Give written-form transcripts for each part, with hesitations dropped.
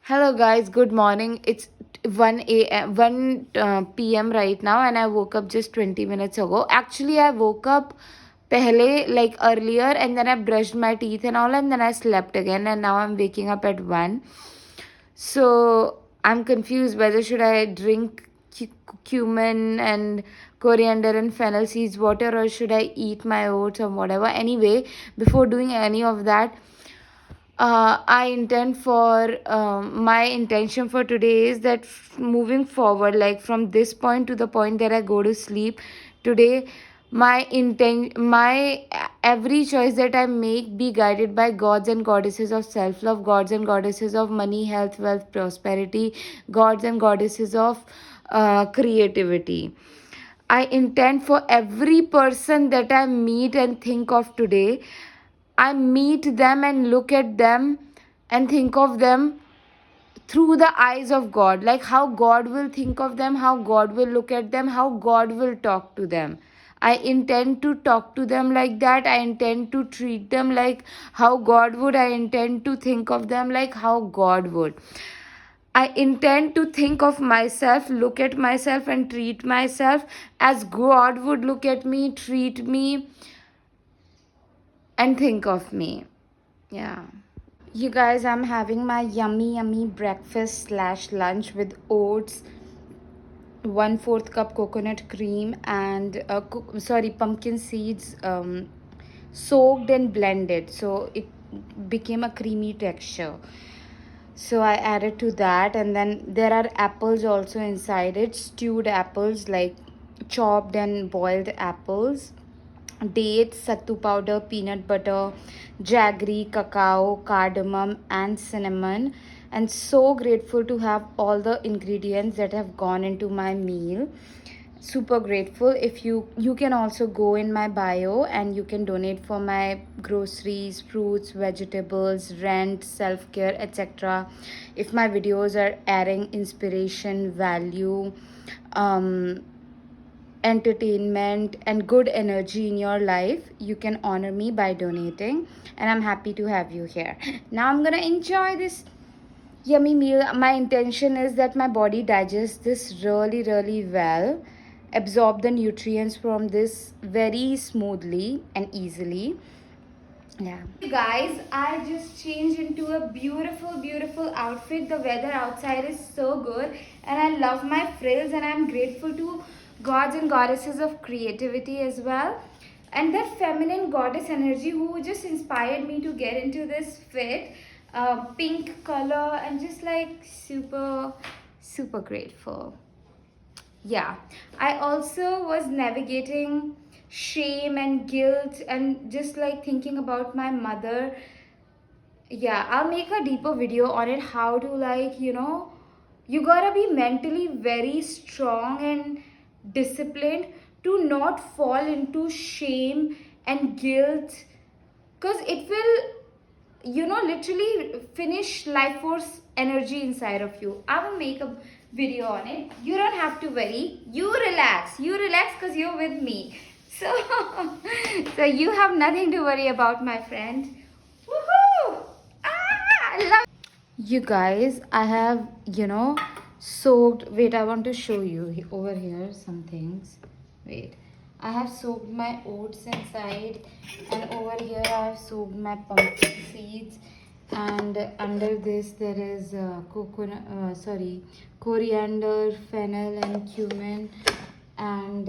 Hello guys, good morning. It's 1 a.m. 1 p.m. right now and I woke up just 20 minutes ago. Actually, I woke up pehle like earlier and then I brushed my teeth and all and then I slept again and now I'm waking up at 1. So, I'm confused whether should I drink cumin and coriander and fennel seeds water or should I eat my oats or whatever. Anyway, before doing any of that, I intend for my intention for today is that moving forward, like from this point to the point that I go to sleep today, my every choice that I make be guided by gods and goddesses of self love, gods and goddesses of money, health, wealth, prosperity, gods and goddesses of creativity. I intend for every person that I meet and think of today, I meet them and look at them and think of them through the eyes of God. Like how God will think of them, how God will look at them, how God will talk to them. I intend to talk to them like that. I intend to treat them like how God would. I intend to think of them like how God would. I intend to think of myself, look at myself, and treat myself as God would look at me, treat me, and think of me. Yeah. You guys, I'm having my yummy breakfast slash lunch with oats, 1/4 cup coconut cream, and pumpkin seeds soaked and blended. So it became a creamy texture. So I added to that, and then there are apples also inside it, stewed apples, like chopped and boiled apples, dates, sattu powder, peanut butter, jaggery, cacao, cardamom, and cinnamon. And so grateful to have all the ingredients that have gone into my meal. Super grateful. If you can also go in my bio and you can donate for my groceries, fruits, vegetables, rent, self-care, etc. If my videos are adding inspiration, value, um entertainment and good energy in your life, you can honor me by donating, and I'm happy to have you here. Now I'm gonna enjoy this yummy meal. My intention is that my body digests this really well, absorb the nutrients from this very smoothly and easily. Yeah. Hey guys, I just changed into a beautiful outfit. The weather outside is so good and I love my frills and I'm grateful to gods and goddesses of creativity as well. And that feminine goddess energy who just inspired me to get into this fit. Pink color and just like super grateful. Yeah, I also was navigating shame and guilt and just like thinking about my mother. Yeah, I'll make a deeper video on it, how to like, you gotta be mentally very strong and disciplined to not fall into shame and guilt, because it will, literally finish life force energy inside of you. I will make a video on it. You don't have to worry. You relax because you're with me. So so you have nothing to worry about, my friend. Woohoo! I love you guys. I have, soaked. Wait, I want to show you over here some things. Wait, I have soaked my oats inside, and over here I have soaked my pumpkin seeds. And under this there is coriander, fennel, and cumin. And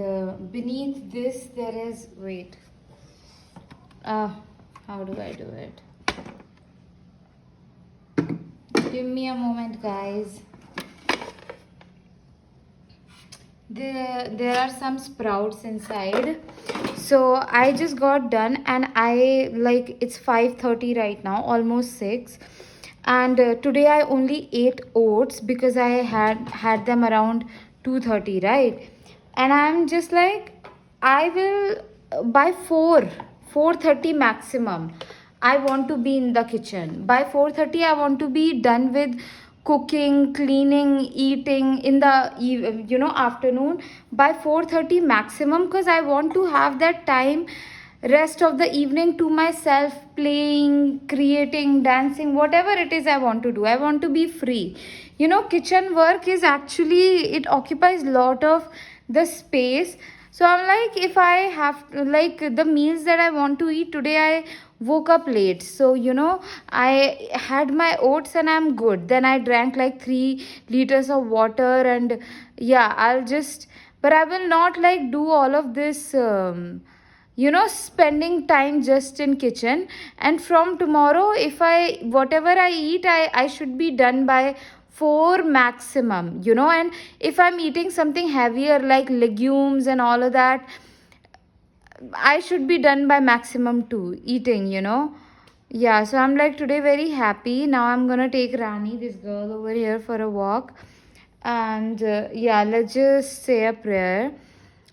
beneath this there is how do I do it? Give me a moment, guys. There are some sprouts inside. So I just got done and I like it's 5:30 right now, almost 6. And today I only ate oats because I had them around 2:30, right? And I'm just like, I will by 4:30 maximum, I want to be in the kitchen. By 4:30 I want to be done with cooking, cleaning, eating in the afternoon by 4:30 maximum, because I want to have that time rest of the evening to myself, playing, creating, dancing, whatever it is I want to do. I want to be free. You know, kitchen work is actually, it occupies lot of the space. So I'm like, if I have to, like, the meals that I want to eat today, I woke up late, so you know, I had my oats and I'm good. Then I drank like 3 liters of water, and yeah, I'll just, but I will not like do all of this, you know, spending time just in kitchen. And from tomorrow, if I, whatever I eat, I should be done by 4 maximum, you know. And if I'm eating something heavier like legumes and all of that, I should be done by maximum 2 eating, you know. Yeah, so I'm like today very happy. Now I'm gonna take Rani, this girl over here, for a walk. And yeah, let's just say a prayer.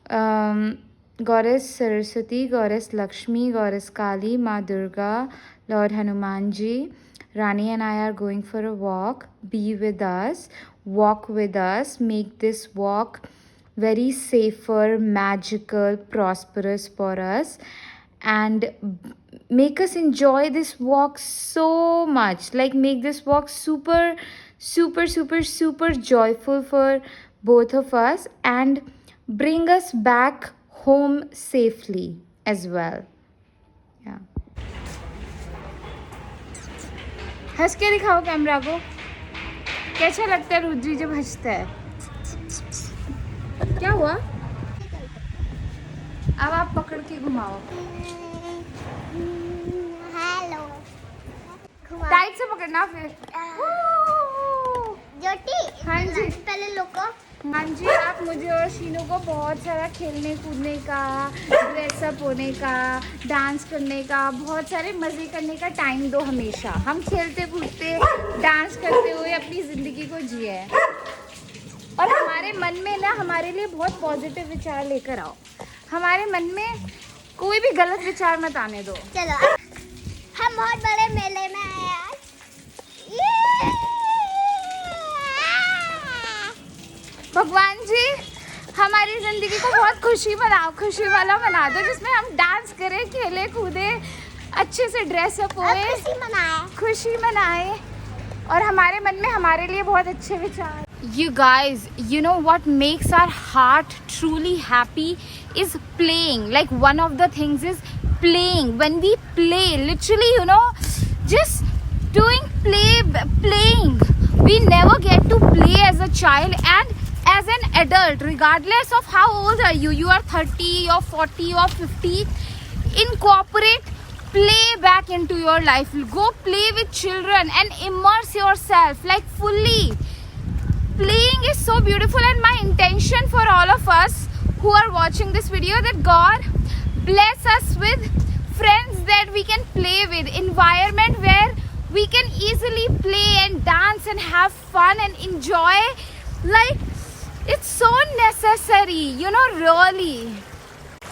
Goddess Saraswati, Goddess Lakshmi, Goddess Kali, Ma Durga, Lord Hanumanji, Rani and I are going for a walk. Be with us, walk with us, make this walk very safer, magical, prosperous for us, and make us enjoy this walk so much. Like, make this walk super, super, super, super joyful for both of us, and bring us back home safely as well. Yeah. हंस के दिखाओ camera को, कैसा लगता है रुद्री जब हंसता है? क्या हुआ? अब आप पकड़ के घुमाओ। हेलो, टाइट से पकड़ना फिर। ज्योति, हाँ जी। पहले लोको। हाँ जी, आप मुझे और शीनू को बहुत सारा खेलने कूदने का, ड्रेसअप होने का, डांस करने का, बहुत सारे मज़े करने का टाइम दो हमेशा। हम खेलते कूदते, डांस करते हुए अपनी ज़िंदगी को जिए। और हमारे मन में ना, हमारे लिए बहुत पॉजिटिव विचार लेकर आओ। हमारे मन में कोई भी गलत विचार मत आने दो। चलो, हम बहुत बड़े मेले में आए आज। भगवान जी, हमारी ज़िंदगी को बहुत खुशी बनाओ, खुशी वाला बना दो, जिसमें हम डांस करें, खेले कूदे, अच्छे से ड्रेसअप हुए, खुशी मनाए, और हमारे मन में हमारे लिए बहुत अच्छे विचार। You guys, you know what makes our heart truly happy is playing. Like, one of the things is playing. When we play, literally, you know, just doing playing. We never get to play as a child and as an adult, regardless of how old are you. You are 30 or 40 or 50. Incorporate play back into your life. Go play with children and immerse yourself like fully. Playing is so beautiful, and my intention for all of us who are watching this video, that God bless us with friends that we can play with, environment where we can easily play and dance and have fun and enjoy. Like, it's so necessary, you know, really.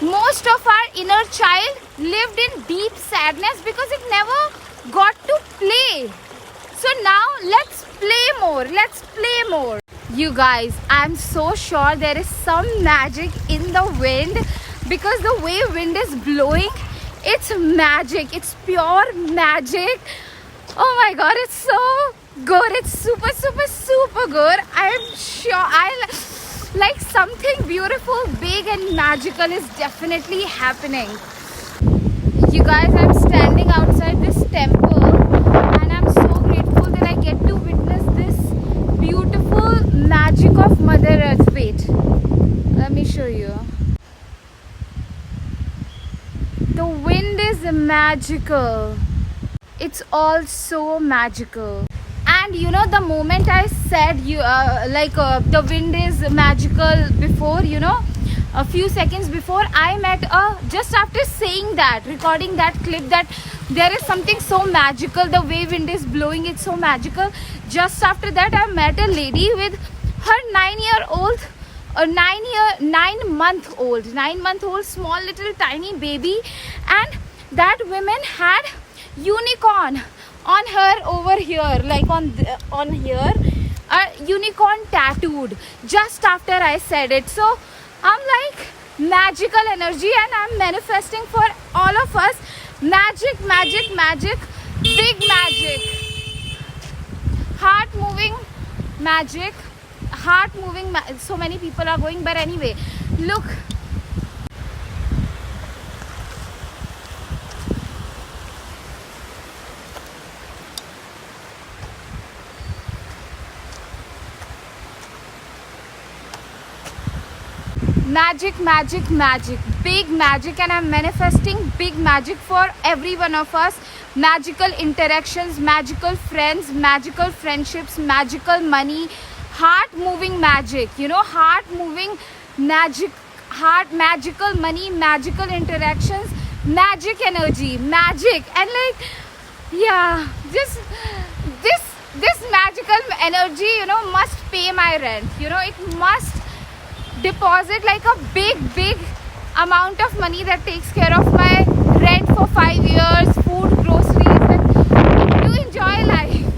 Most of our inner child lived in deep sadness because it never got to play. So now let's play more. Let's play more. You guys, I'm so sure there is some magic in the wind, because the way wind is blowing, it's magic. It's pure magic. Oh my God, it's so good. It's super, super, super good. I'm sure like something beautiful, big and magical is definitely happening. You guys, I'm standing outside this temple, and I'm so grateful that I get to witness this beautiful magic of Mother Earth. Wait, let me show you. The wind is magical. It's all so magical. And you know, the moment I said the wind is magical before, you know, a few seconds before, I met just after saying that, recording that clip, that there is something so magical, the way wind is blowing, it's so magical. Just after that, I met a lady with her 9-month-old small little tiny baby, and that woman had unicorn on her over here, like on here, a unicorn tattooed just after I said it. So I'm like, magical energy, and I'm manifesting for all of us magic, magic, magic, big magic, heart moving magic, heart moving so many people are going, but anyway, look. Magic, magic, magic, big magic, and I'm manifesting big magic for every one of us. Magical interactions, magical friends, magical friendships, magical money, heart moving magic, heart moving magic, heart, magical money, magical interactions, magic energy, magic, and like, yeah, this magical energy, must pay my rent, it must deposit like a big amount of money that takes care of my rent for 5 years, food, groceries, and to enjoy life.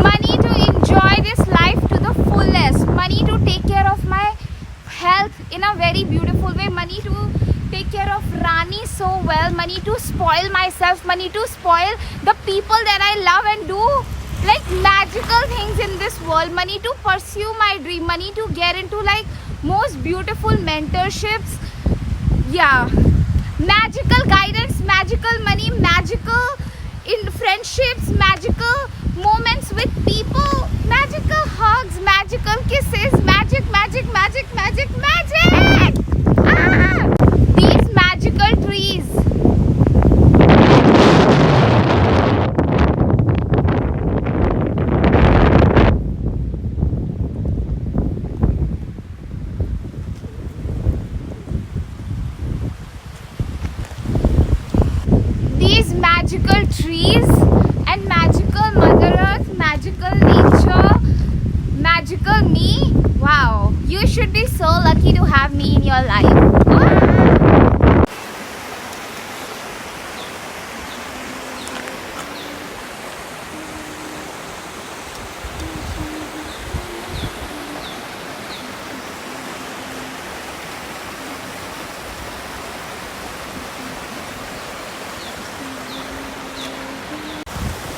Money to enjoy this life to the fullest, money to take care of my health in a very beautiful way, money to take care of Rani so well, money to spoil myself, money to spoil the people that I love and do like magical things in this world, money to pursue my dream, money to get into like most beautiful mentorships, yeah, magical guidance, magical money, magical in friendships, magical moments with people, magical hugs, magical kisses, magic, magic, magic, magic, magic, these magical trees. Magical trees and magical Mother Earth, magical nature, magical me. Wow, you should be so lucky to have me in your life.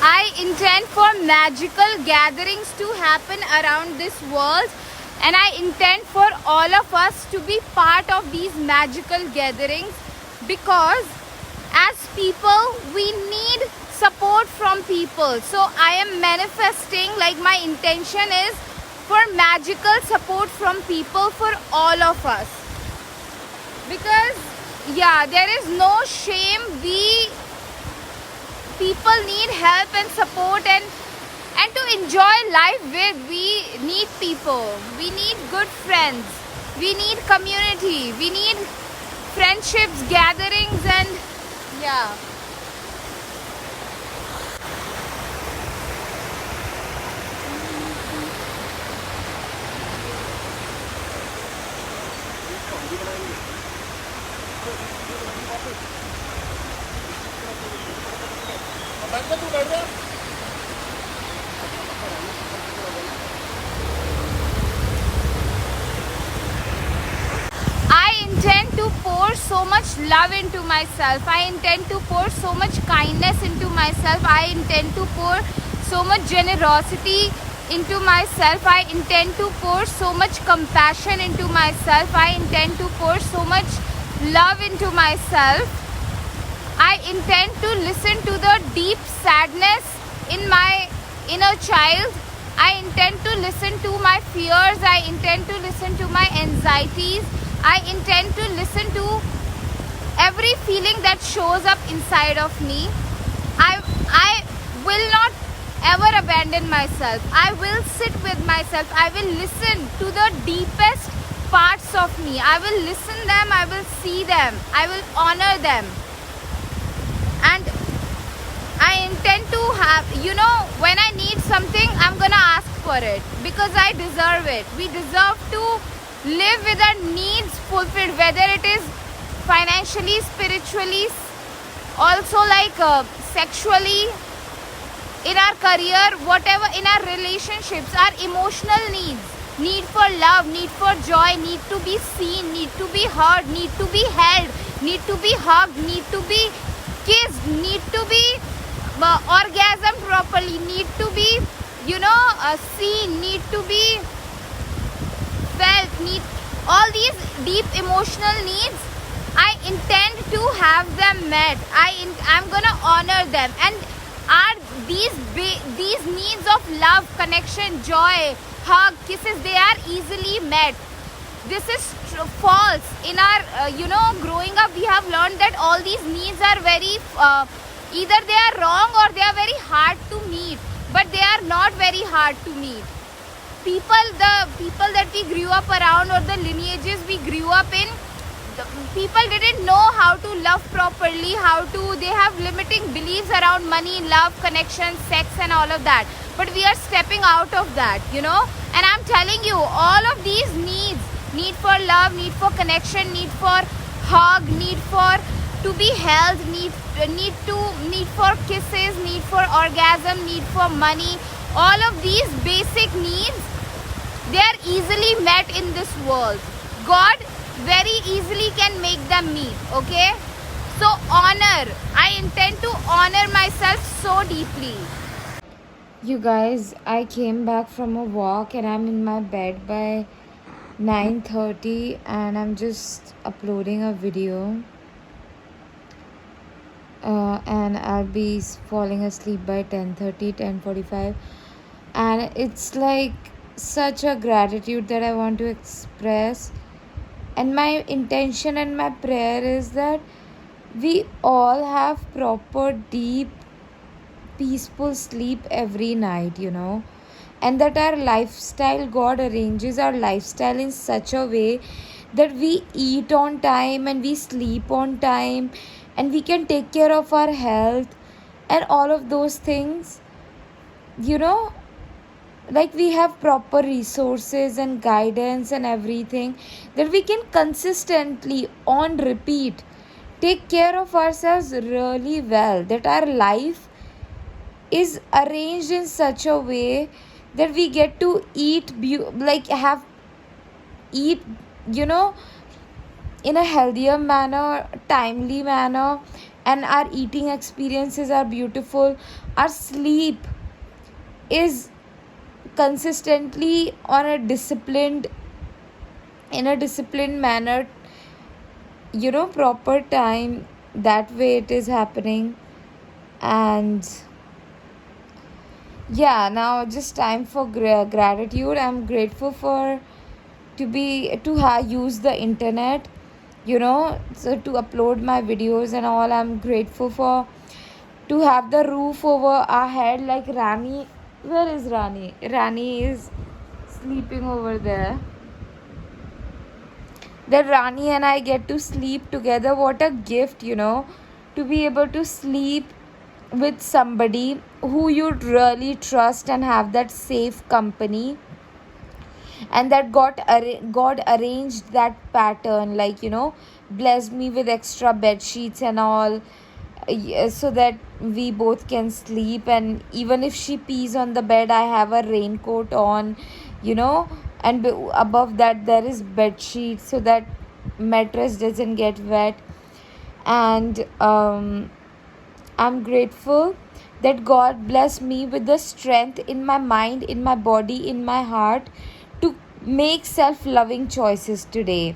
I intend for magical gatherings to happen around this world, and I intend for all of us to be part of these magical gatherings, because as people we need support from people. So I am manifesting, like my intention is for magical support from people for all of us, because yeah, there is no shame. People need help and support, and to enjoy life with, we need people, we need good friends, we need community, we need friendships, gatherings, and yeah. I intend to pour so much love into myself. I intend to pour so much kindness into myself. I intend to pour so much generosity into myself. I intend to pour so much compassion into myself. I intend to pour so much love into myself. I intend to listen to the deep sadness in my inner child. I intend to listen to my fears. I intend to listen to my anxieties. I intend to listen to every feeling that shows up inside of me. I will not ever abandon myself. I will sit with myself. I will listen to the deepest parts of me. I will listen them. I will see them. I will honor them. And I intend to have, when I need something, I'm gonna ask for it, because I deserve it. We deserve to live with our needs fulfilled, whether it is financially, spiritually, also like sexually, in our career, whatever, in our relationships, our emotional needs. need for love, need for joy, need to be seen, need to be heard, need to be held, need to be hugged, need to be kissed, need to be orgasm properly, need to be, seen, need to be felt, need all these deep emotional needs. I intend to have them met. I'm gonna honor them. And are these needs of love, connection, joy, hug, kisses, they are easily met? This is false. In our growing up, we have learned that all these needs are very either they are wrong or they are very hard to meet, but they are not very hard to meet. The people that we grew up around, or the lineages we grew up in, people didn't know how to love properly, they have limiting beliefs around money, love, connection, sex and all of that. But we are stepping out of that, and I'm telling you, all of these needs, need for love, need for connection, need for hug, need for to be held, need for kisses, need for orgasm, need for money, all of these basic needs, they are easily met in this world. God very easily can make them meet. Okay, so honor, I intend to honor myself so deeply. You guys, I came back from a walk and I'm in my bed by 9:30 and I'm just uploading a video, and I'll be falling asleep by 10:30, 10:45, and it's like such a gratitude that I want to express. And my intention and my prayer is that we all have proper, deep, peaceful sleep every night, and that our lifestyle, God arranges our lifestyle in such a way that we eat on time and we sleep on time and we can take care of our health and all of those things, like we have proper resources and guidance and everything, that we can consistently on repeat take care of ourselves really well, that our life is arranged in such a way that we get to eat eat in a healthier manner, timely manner, and our eating experiences are beautiful, our sleep is consistently on a disciplined manner, proper time, that way it is happening. And yeah, now just time for gratitude. I'm grateful for use the internet, so to upload my videos and all. I'm grateful for to have the roof over our head, like Rani. Where is Rani? Rani is sleeping over there. That Rani and I get to sleep together. What a gift, to be able to sleep with somebody who you really trust and have that safe company, and that God arranged that pattern, like, blessed me with extra bed sheets and all, so that we both can sleep. And even if she pees on the bed, I have a raincoat on, and above that there is bed sheets so that mattress doesn't get wet. And I'm grateful that God blessed me with the strength in my mind, in my body, in my heart to make self-loving choices today,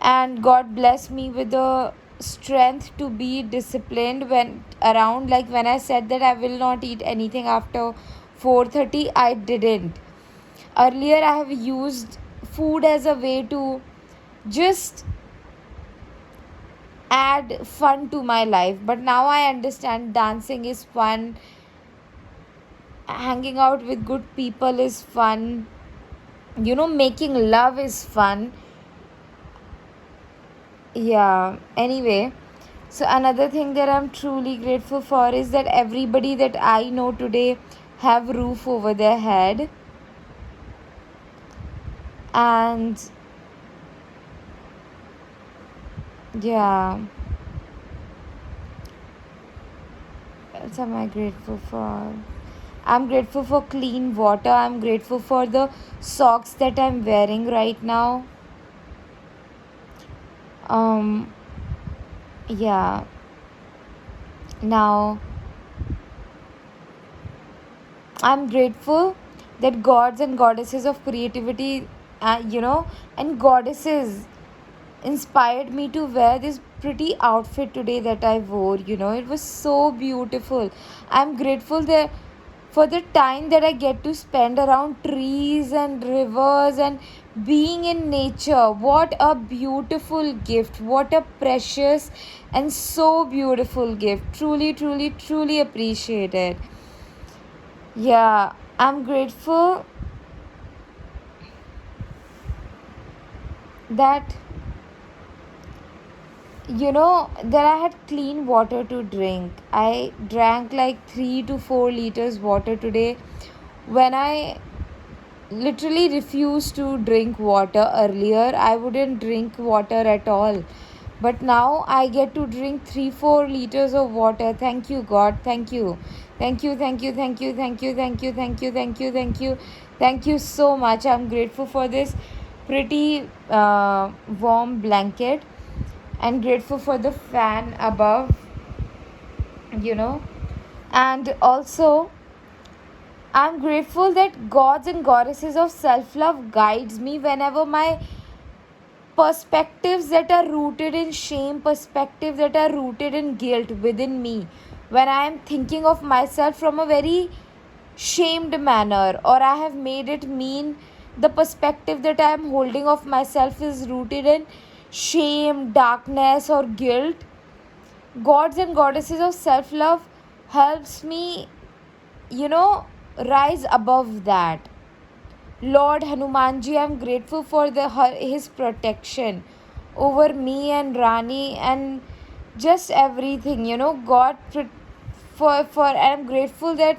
and God blessed me with the strength to be disciplined when around, like when I said that I will not eat anything after 4:30, I didn't. Earlier I have used food as a way to just add fun to my life, but now I understand dancing is fun, hanging out with good people is fun, making love is fun. Yeah, anyway, so another thing that I'm truly grateful for is that everybody that I know today have roof over their head. And yeah, what am I grateful for? I'm grateful for clean water. I'm grateful for the socks that I'm wearing right now. Um, yeah. Now, I'm grateful that gods and goddesses of creativity, and goddesses inspired me to wear this pretty outfit today that I wore. It was so beautiful. I'm grateful that for the time that I get to spend around trees and rivers and being in nature. What a beautiful gift. What a precious and so beautiful gift. Truly, truly, truly appreciate it. Yeah, I'm grateful that that I had clean water to drink. I drank like 3 to 4 liters water today when I literally refused to drink water earlier. I wouldn't drink water at all. But now I get to drink 3 4 liters of water. Thank you, God. Thank you. Thank you, thank you, thank you, thank you, thank you, thank you, thank you, thank you. Thank you so much. I'm grateful for this pretty warm blanket and grateful for the fan above, you know. And also I'm grateful that gods and goddesses of self-love guides me whenever my perspectives that are rooted in shame, perspectives that are rooted in guilt within me, when I am thinking of myself from a very shamed manner, or I have made it mean the perspective that I am holding of myself is rooted in shame, darkness, or guilt. Gods and goddesses of self love helps me, you know, rise above that. Lord Hanumanji, I'm grateful for his protection over me and Rani and just everything. For I'm grateful that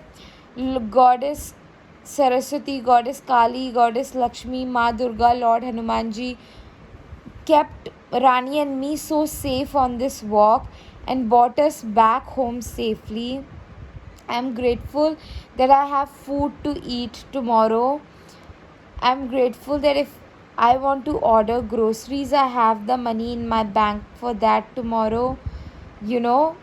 Goddess Saraswati, Goddess Kali, Goddess Lakshmi, Ma Durga, Lord Hanumanji kept Rani and me so safe on this walk and brought us back home safely. I'm grateful that I have food to eat tomorrow. I'm grateful that if I want to order groceries, I have the money in my bank for that tomorrow, you know.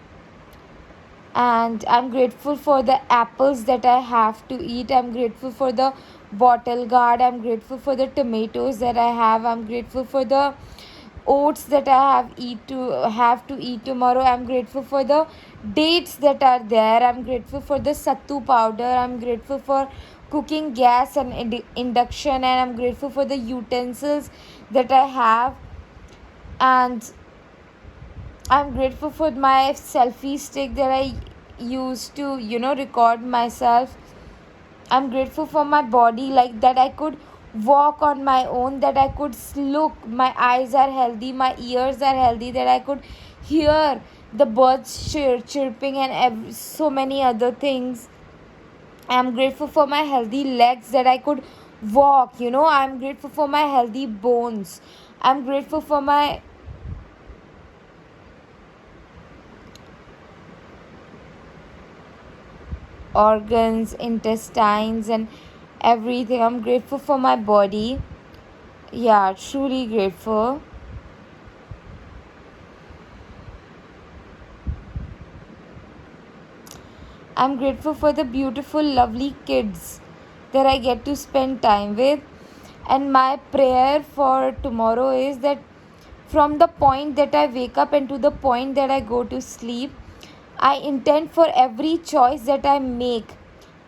And I'm grateful for the apples that I have to eat. I'm grateful for the bottle guard. I'm grateful for the tomatoes that I have. I'm grateful for the oats that I have to eat tomorrow. I'm grateful for the dates that are there. I'm grateful for the sattu powder. I'm grateful for cooking gas and induction, and I'm grateful for the utensils that I have. And I'm grateful for my selfie stick that I use to record myself. I'm grateful for my body, like that I could walk on my own, that I could look, my eyes are healthy, my ears are healthy, that I could hear the birds chirping and so many other things. I'm grateful for my healthy legs, that I could walk. I'm grateful for my healthy bones. I'm grateful for my organs, intestines, and everything. I'm grateful for my body. Yeah, truly grateful. I'm grateful for the beautiful, lovely kids that I get to spend time with. And my prayer for tomorrow is that from the point that I wake up and to the point that I go to sleep, I intend for every choice that I make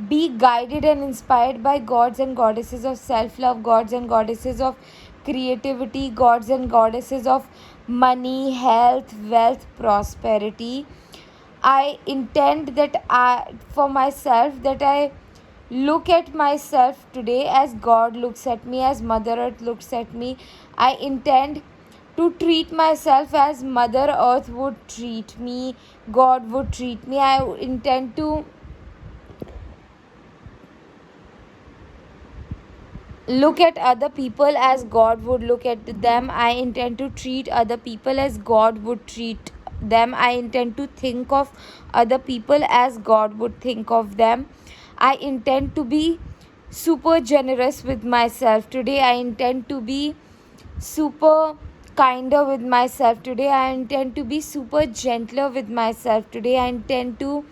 be guided and inspired by gods and goddesses of self love, gods and goddesses of creativity, gods and goddesses of money, health, wealth, prosperity. I intend for myself, that I look at myself today as God looks at me, as Mother Earth looks at me. I intend to treat myself as Mother Earth would treat me, God would treat me. I intend to look at other people as God would look at them. I intend to treat other people as God would treat them. I intend to think of other people as God would think of them. I intend to be super generous with myself. Today, I intend to be super kinder with myself. Today, I intend to be super gentler with myself. Today, I intend to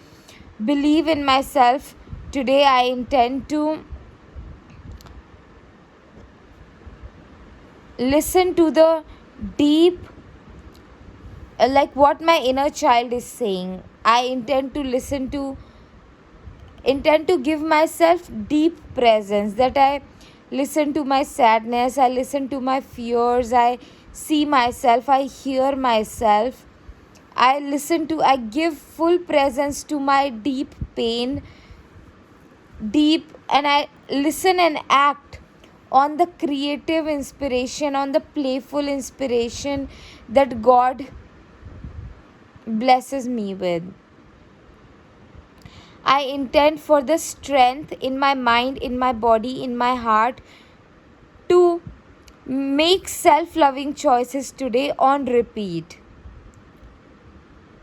believe in myself. Today, I intend to listen to the deep, like what my inner child is saying. I intend to give myself deep presence, that I listen to my sadness, I listen to my fears, I see myself, I hear myself, I give full presence to my deep pain, deep, and I listen and act on the creative inspiration, on the playful inspiration that God blesses me with. I intend for the strength in my mind, in my body, in my heart to make self loving choices today on repeat.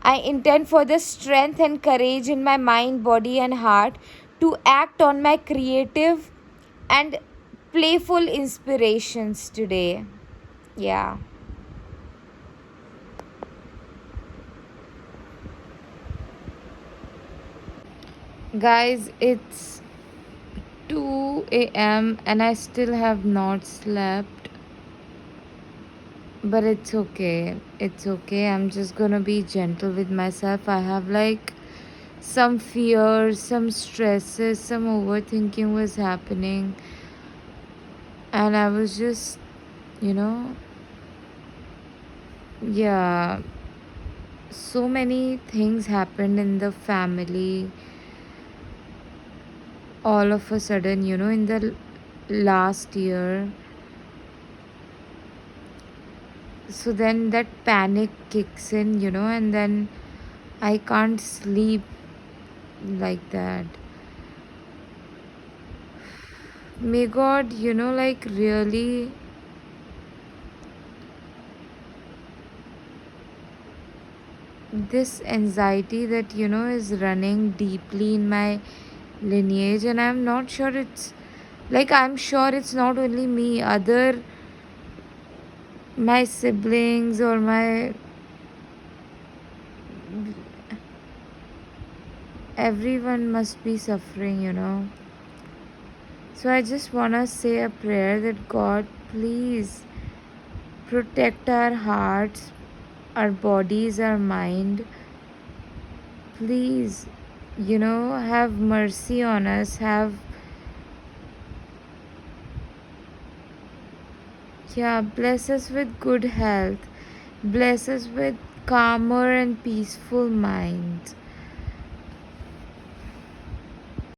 I intend for the strength and courage in my mind, body, and heart to act on my creative and playful inspirations today. Yeah. Guys, it's 2 a.m. and I still have not slept. But it's okay. It's okay. I'm just gonna be gentle with myself. I have like some fears, some stresses, some overthinking was happening. And I was just, you know, yeah, so many things happened in the family all of a sudden, in the last year. So then that panic kicks in, and then I can't sleep like that. May God, like really this anxiety that, is running deeply in my lineage, and I'm not sure it's like, I'm sure it's not only me, other my siblings or my everyone must be suffering. So I just want to say a prayer that God, please protect our hearts, our bodies, our mind. Please, have mercy on us. Bless us with good health. Bless us with calmer and peaceful minds.